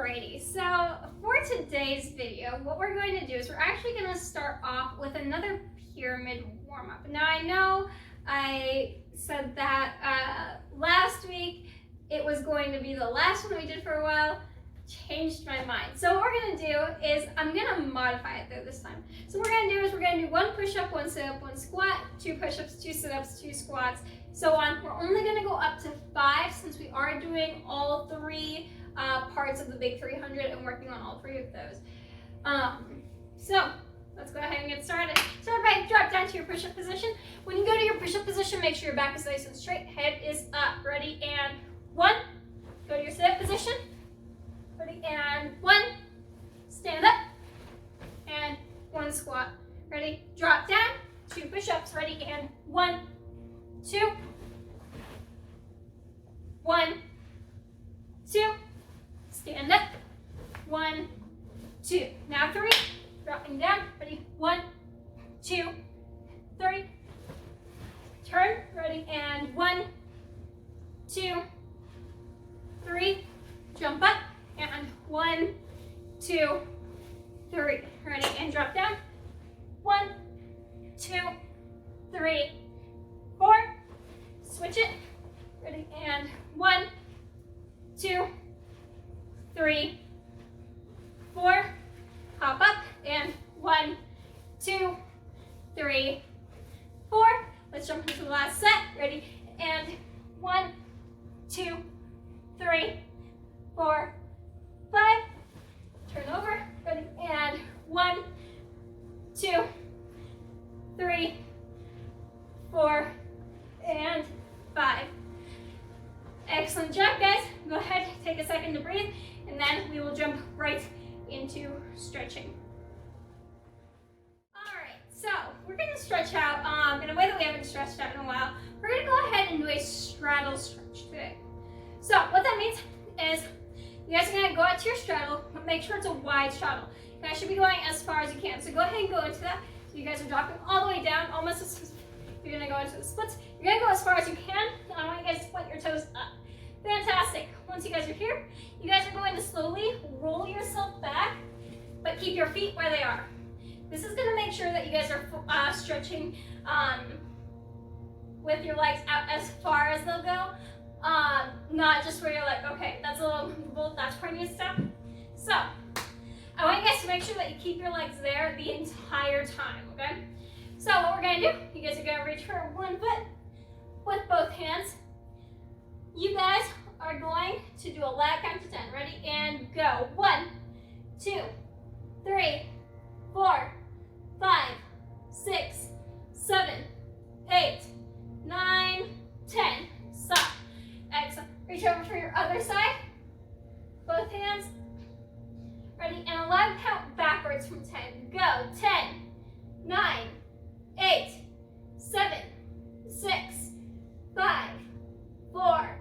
Alrighty, so for today's video, what we're going to do is we're actually going to start off with another pyramid warm-up. Now I know I said that last week it was going to be the last one we did for a while. Changed my mind. So what we're going to do is I'm going to modify it though this time. So what we're going to do is we're going to do 1 push-up, 1 sit-up, 1 squat, 2 push-ups, 2 sit-ups, 2 squats, so on. We're only going to go up to 5 since we are doing all 3 parts of the big 300 and working on all 3 of those. So let's go ahead and get started. Start by drop down to your push-up position. When you go to your push-up position, make sure your back is nice and straight, head is up. Ready? And 1. Go to your sit-up position. Ready? And 1. Stand up. And 1 squat. Ready? Drop down. 2 push-ups. Ready? And 1, 2, 1, 2. Stand up. 1, 2. Now 3. Dropping down. Ready? 1, 2, 3. Turn. Ready? And 1, 2, 3. Jump up. And 1, 2, 3. Ready? And drop down. 1, 2, 3, 4. Switch it. Ready? And 1, 2, 3, 4. Hop up. And 1, 2, 3, 4. Let's jump into the last set. Ready? And 1, 2, 3, 4, 5. Turn over. Ready? And 1, 2, 3, 4, and 5. Excellent job, guys. Go ahead, take a second to breathe, and then we will jump right into stretching. All right, so we're going to stretch out in a way that we haven't stretched out in a while. We're going to go ahead and do a straddle stretch today. So what that means is you guys are going to go out to your straddle, but make sure it's a wide straddle. You guys should be going as far as you can. So go ahead and go into that. So you guys are dropping all the way down, almost as you're going to go into the splits. You're going to go as far as you can. I want you guys to point your toes up. Fantastic. Once you guys are here, you guys are going to slowly roll yourself back, but keep your feet where they are. This is going to make sure that you guys are stretching with your legs out as far as they'll go. Not just where you're like, okay, that's where I need to stop. So I want you guys to make sure that you keep your legs there the entire time, okay? So what we're gonna do, you guys are gonna reach for 1 foot with both hands. You guys are going to do a lat count to 10. Ready? And go. 1, 2, 3, 4, 5, 6, 7, 8, 9, 10. Stop. Excellent. Reach over for your other side. Both hands. Ready? And a lat count backwards from 10. Go. 10, 9, 8, 7, 6, 5, 4,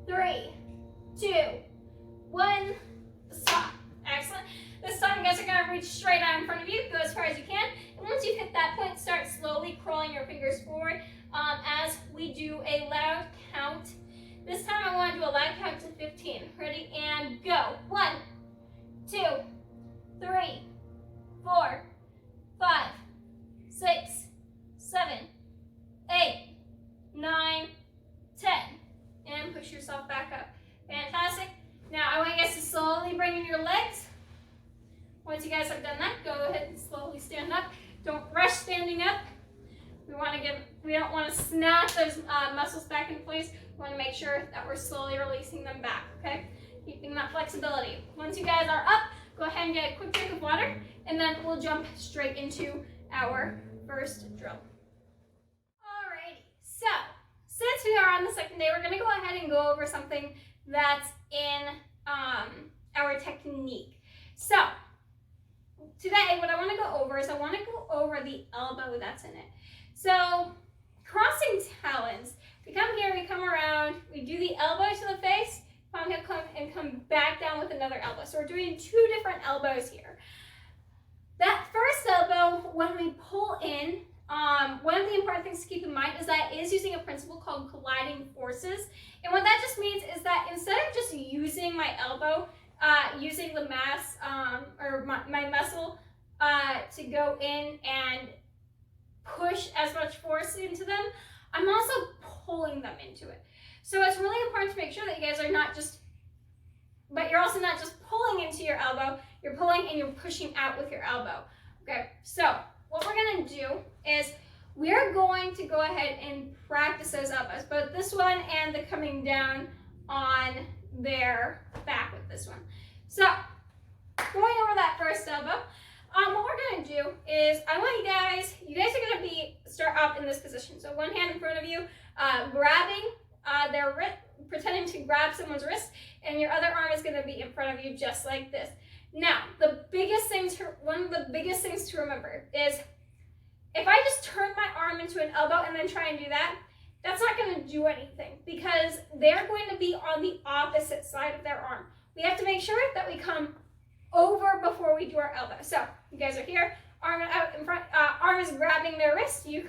3, 2, 1. Stop. Excellent. This time you guys are going to reach straight out in front of you. Go as far as you can. And once you've hit that point, start slowly crawling your fingers forward as we do a loud count. This time I want to do a loud count to 15. Ready? And go. 1, 2, 3, 4, 5, 6, 7, 8, 9, 10. And push yourself back up. Fantastic. Now I want you guys to slowly bring in your legs. Once you guys have done that, go ahead and slowly stand up. Don't rush standing up. We don't want to snap those muscles back in place. We want to make sure that we're slowly releasing them back, okay? Keeping that flexibility. Once you guys are up, go ahead and get a quick drink of water, and then we'll jump straight into our first drill. Alrighty, so since we are on the second day, we're going to go ahead and go over something that's in our technique. So today, what I want to go over is I want to go over the elbow that's in it. So crossing talons, we come here, we come around, we do the elbow to the face, come back down with another elbow. So we're doing 2 different elbows here. That first elbow, when we pull in, one of the important things to keep in mind is that it is using a principle called colliding forces. And what that just means is that instead of just using my elbow using the mass or my muscle to go in and push as much force into them, I'm also pulling them into it. So it's really important to make sure that you guys are not just, but you're also not just pulling into your elbow, you're pulling and you're pushing out with your elbow. Okay, so what we're gonna do is we're going to go ahead and practice those elbows, both this one and the coming down on their back with this one. So going over that first elbow, what we're gonna do is I want you guys are gonna start up in this position. So one hand in front of you, grabbing their wrist, pretending to grab someone's wrist, and your other arm is gonna be in front of you just like this. Now, one of the biggest things to remember is if I just turn my arm into an elbow and then try and do that, that's not gonna do anything because they're going to be on the opposite side of their arm. We have to make sure that we come over before we do our elbow. So you guys are here, arm out in front, arm is grabbing their wrist, you're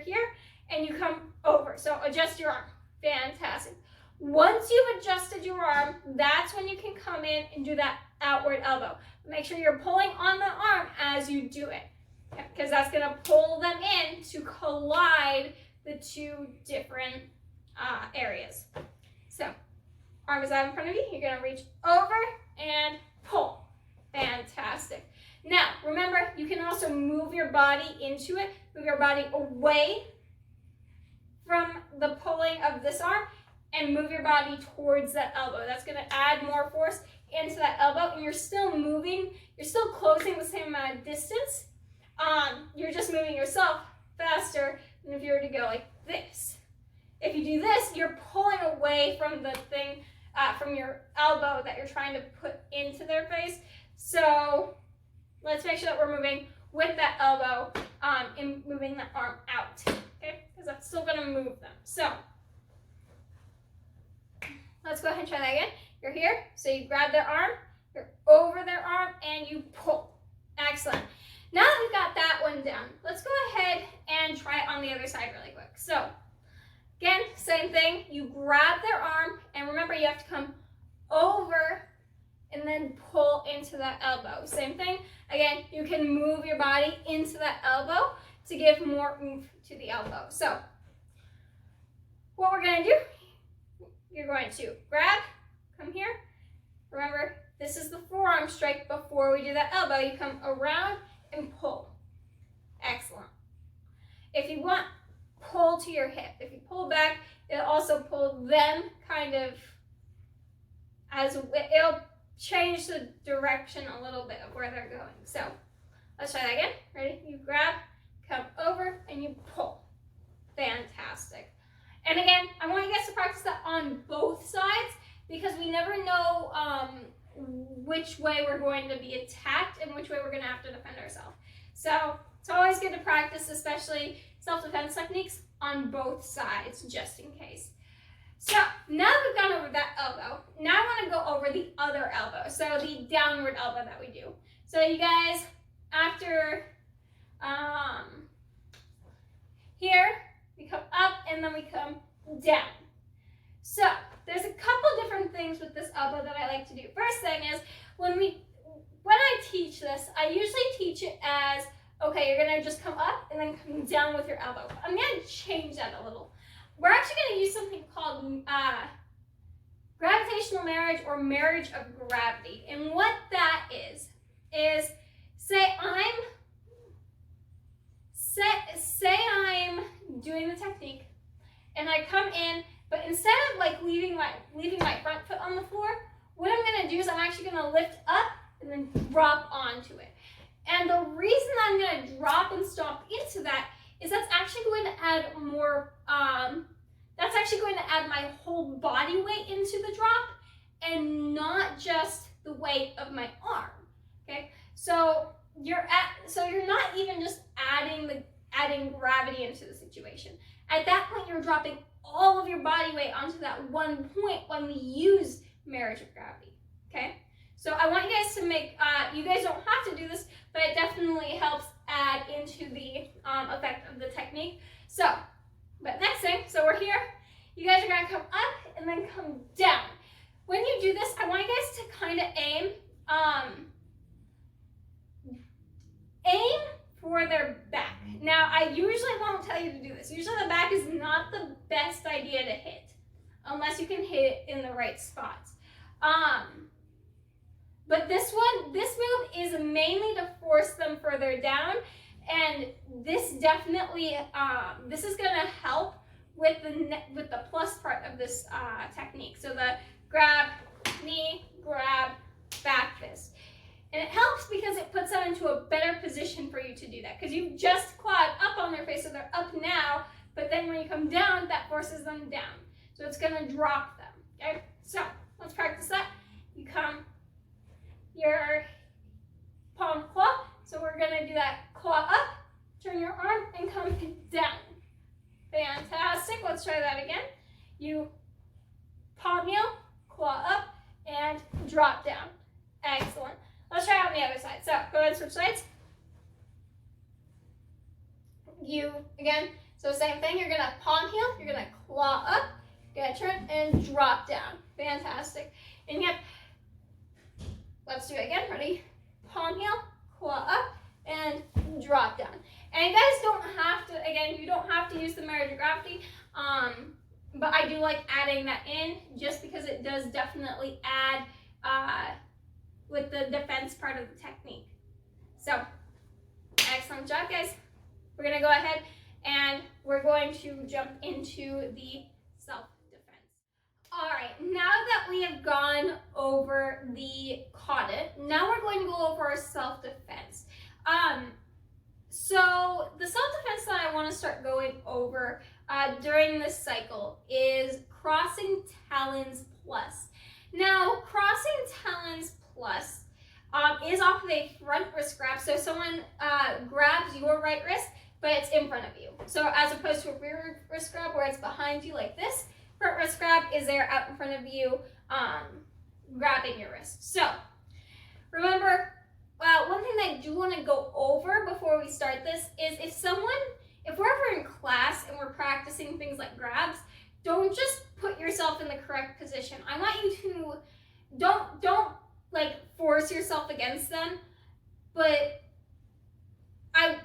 here, and you come over. So adjust your arm. Fantastic. Once you've adjusted your arm, that's when you can come in and do that outward elbow. Make sure you're pulling on the arm as you do it, because that's going to pull them in to collide the two different areas. So arm is out in front of you. You're going to reach over and pull. Fantastic. Now, remember, you can also move your body into it, move your body away from the pulling of this arm and move your body towards that elbow. That's going to add more force into that elbow, and you're still moving, you're still closing the same amount of distance. You're just moving yourself faster than if you were to go like this. If you do this, you're pulling away from the thing, from your elbow that you're trying to put into their face. So let's make sure that we're moving with that elbow and moving that arm out, okay? Because that's still gonna move them. So let's go ahead and try that again. You're here, so you grab their arm, you're over their arm, and you pull. Excellent. Now that we've got that one down, let's go ahead and try it on the other side really quick. So again, same thing. You grab their arm, and remember you have to come over and then pull into that elbow. Same thing. Again, you can move your body into that elbow to give more oomph to the elbow. So what we're going to do, you're going to grab, come here. Remember, this is the forearm strike before we do that elbow. You come around and pull. Excellent. If you want, pull to your hip. If you pull back, it'll also pull them kind of it'll change the direction a little bit of where they're going. So let's try that again. Ready? You grab, come over, and you pull. Fantastic. And again, I want you guys to practice that on both sides because we never know which way we're going to be attacked and which way we're going to have to defend ourselves. So it's always good to practice, especially self-defense techniques, on both sides, just in case. So now that we've gone over that elbow, now I want to go over the other elbow, so the downward elbow that we do. So you guys, after here, we come up and then we come down. So there's a couple different things with this elbow that I like to do. First thing is, when I teach this, I usually teach it as, okay, you're gonna just come up and then come down with your elbow. I'm gonna change that a little. We're actually gonna use something called gravitational marriage or marriage of gravity. And what that is say I'm doing the technique and I come in, but instead of like leaving my front foot on the floor, what I'm gonna do is I'm actually gonna lift up and then drop onto it. And the reason I'm gonna drop and stomp into that is that's actually going to add more, that's actually going to add my whole body weight into the drop and not just the weight of my arm, okay? So you're not even just adding gravity into the situation. At that point, you're dropping all of your body weight onto that one point when we use marriage of gravity, okay? So I want you guys to make, you guys don't have to do this, but it definitely helps add into the effect of the technique. So, but next thing, so we're here, you guys are gonna come up and then come down. When you do this, I want you guys to kind of But this move is mainly to force them further down, and this definitely, this is gonna help with the plus part of this technique. So the grab, knee, grab, back fist. And it helps because it puts them into a better position for you to do that. Because you've just clawed up on their face, so they're up now, but then when you come down, that forces them down. So it's gonna drop them, okay? So let's practice that. You come, your palm claw. So we're gonna do that claw up, turn your arm, and come down. Fantastic, let's try that again. You palm heel, claw up, and drop down. Excellent. Let's try it on the other side. So go ahead and switch sides. You, again, so same thing, you're gonna palm heel, you're gonna claw up, you're gonna turn and drop down. Fantastic. And yep, let's do it again, ready? Palm heel, claw up, and drop down. And you guys don't have to, again, you don't have to use the marriage of gravity, but I do like adding that in just because it does definitely add with the defense part of the technique. So, excellent job, guys. We're gonna go ahead and we're going to jump into the self-defense. All right, now that we have gone over the caught it, now we're going to go over our self-defense. So the self-defense that I want to start going over during this cycle is crossing talons plus. Now, crossing talons plus is off of a front wrist grab. So someone grabs your right wrist, but it's in front of you. So as opposed to a rear wrist grab where it's behind you like this, front wrist grab is there out in front of you, grabbing your wrist. So remember, one thing that I do want to go over before we start this is if we're ever in class and we're practicing things like grabs, don't just put yourself in the correct position. I want you to, don't like force yourself against them, but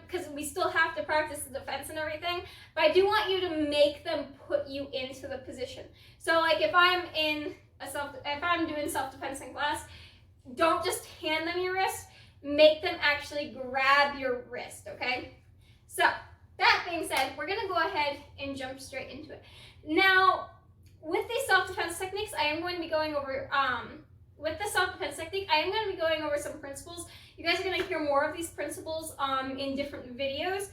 because we still have to practice the defense and everything, but I do want you to make them put you into the position. So like if I'm doing self-defense in class, don't just hand them your wrist, make them actually grab your wrist, okay? So that being said, we're gonna go ahead and jump straight into it. Now, with these self-defense techniques, I am going to be going over, some principles. You guys are gonna hear more of these principles in different videos,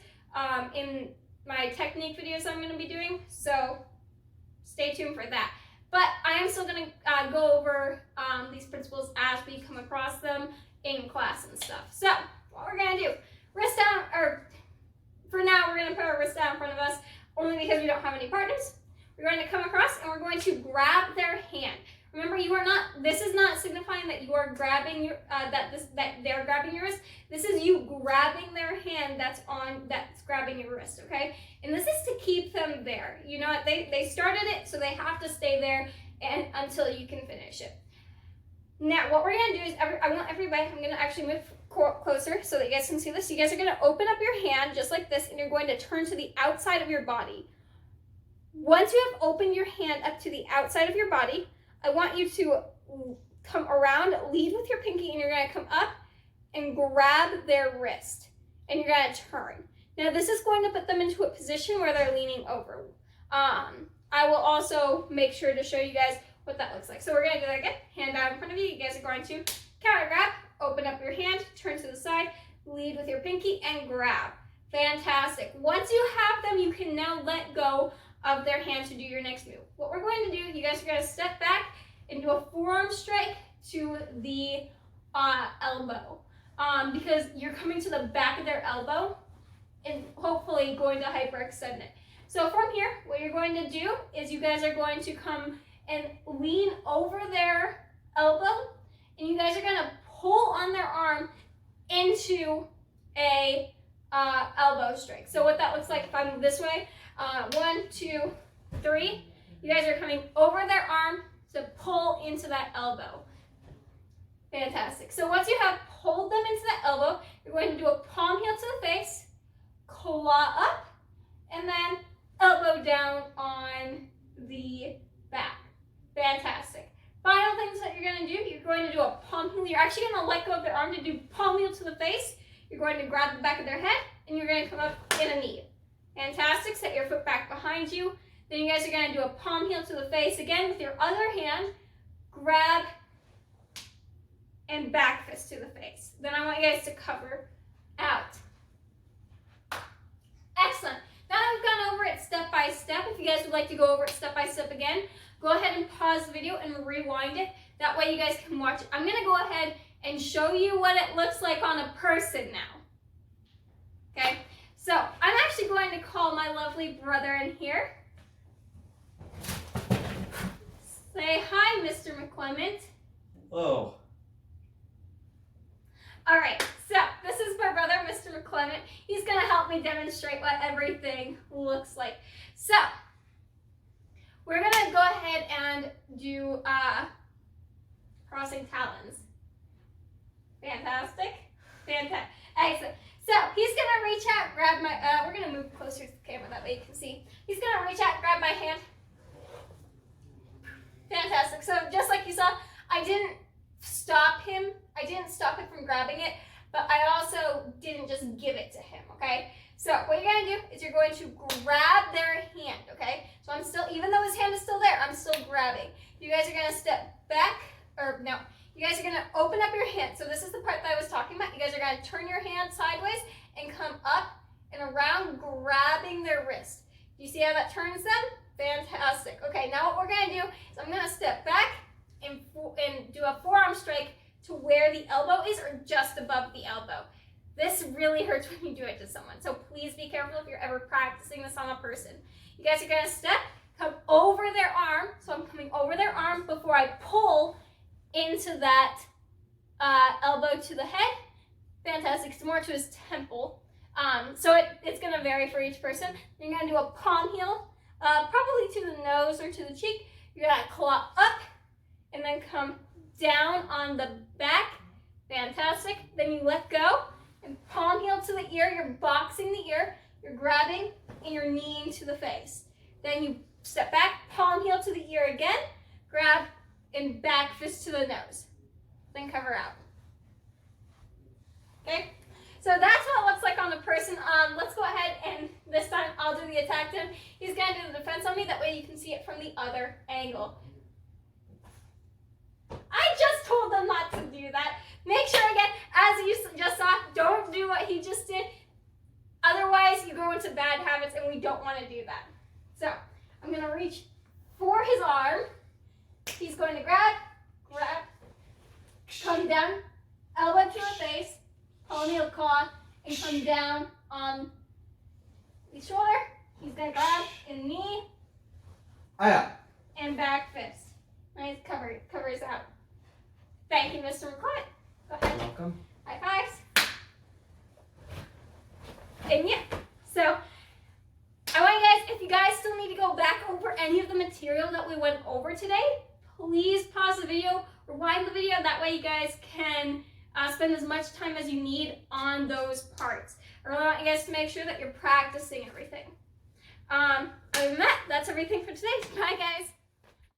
in my technique videos I'm gonna be doing, so stay tuned for that. But I am still gonna go over these principles as we come across them in class and stuff. So what we're gonna do, wrist down, or for now we're gonna put our wrist down in front of us only because we don't have any partners. We're going to come across and we're going to grab their hand. Remember, this is not signifying that you are grabbing your, that they're grabbing your wrist. This is you grabbing their hand that's grabbing your wrist, okay? And this is to keep them there. You know what, they started it, so they have to stay there and until you can finish it. Now, what we're gonna do is, I'm gonna actually move closer so that you guys can see this. You guys are gonna open up your hand just like this, and you're going to turn to the outside of your body. Once you have opened your hand up to the outside of your body, I want you to come around, lead with your pinky, and you're gonna come up and grab their wrist, and you're gonna turn. Now, this is going to put them into a position where they're leaning over. I will also make sure to show you guys what that looks like. So we're gonna do that again. Hand out in front of you. You guys are going to counter grab, open up your hand, turn to the side, lead with your pinky, and grab. Fantastic. Once you have them, you can now let go of their hand to do your next move. What we're going to do, you guys are going to step back and do a forearm strike to the elbow, because you're coming to the back of their elbow and hopefully going to hyperextend it. So from here, what you're going to do is you guys are going to come and lean over their elbow, and you guys are going to pull on their arm into a elbow strike. So what that looks like, if I move this way, 1, 2, 3, you guys are coming over their arm to pull into that elbow. Fantastic. So once you have pulled them into that elbow, you're going to do a palm heel to the face, claw up, and then elbow down on the back. Fantastic. Final things that you're going to do, you're going to do a palm heel. You're actually going to let go of their arm to do palm heel to the face. You're going to grab the back of their head, and you're going to come up in a knee. Fantastic. Set your foot back behind you. Then you guys are going to do a palm heel to the face. Again, with your other hand, grab and back fist to the face. Then I want you guys to cover out. Excellent. Now that we've gone over it step by step, if you guys would like to go over it step by step again, go ahead and pause the video and rewind it. That way you guys can watch it. I'm going to go ahead and show you what it looks like on a person now. Okay, so I'm actually going to call my lovely brother in here. Say hi, Mr. McClement. Hello. All right, so this is my brother, Mr. McClement. He's going to help me demonstrate what everything looks like. So, we're going to go ahead and do crossing talons. Fantastic. Fantastic. Excellent. So, he's going to reach out, grab my, we're going to move closer to the camera, that way you can see. He's going to reach out, grab my hand. Fantastic. So, just like you saw, I didn't stop him. I didn't stop him from grabbing it, but I also didn't just give it to him, okay? So what you're going to do is you're going to grab their hand, okay? So I'm still, even though his hand is still there, I'm still grabbing. You guys are going to step back, or no, you guys are going to open up your hand. So this is the part that I was talking about. You guys are going to turn your hand sideways and come up and around, grabbing their wrist. Do you see how that turns them? Fantastic. Okay, now what we're going to do is I'm going to step back and do a forearm strike to where the elbow is, or just above the elbow. This really hurts when you do it to someone, so please be careful if you're ever practicing this on a person. You guys are going to step, come over their arm, so I'm coming over their arm before I pull into that elbow to the head. Fantastic. It's more to his temple. So it's going to vary for each person. You're going to do a palm heel, probably to the nose or to the cheek. You're going to claw up and then come down on the back. Fantastic. Then you let go and palm heel to the ear. You're boxing the ear. You're grabbing and you're kneeing to the face. Then you step back, palm heel to the ear again, grab and back fist to the nose. Then cover out. Okay? So that's what it looks like on the person. Let's go ahead and this time I'll do the attack to him. He's going to do the defense on me. That way you can see it from the other angle. I just told them not to do that. Make sure, again, as you just saw, don't do what he just did. Otherwise, you go into bad habits, and we don't want to do that. So, I'm going to reach for his arm. He's going to grab, come down, elbow to the face, palm heel claw, and come down on the shoulder. He's going to grab and knee, and back fist. Nice, covers out. Thank you, Mr. McCoy. Go ahead. You're welcome. High fives. And yeah, so I want you guys, if you guys still need to go back over any of the material that we went over today, please pause the video, rewind the video. That way you guys can spend as much time as you need on those parts. I really want you guys to make sure that you're practicing everything. Other than that, that's everything for today. Bye, guys.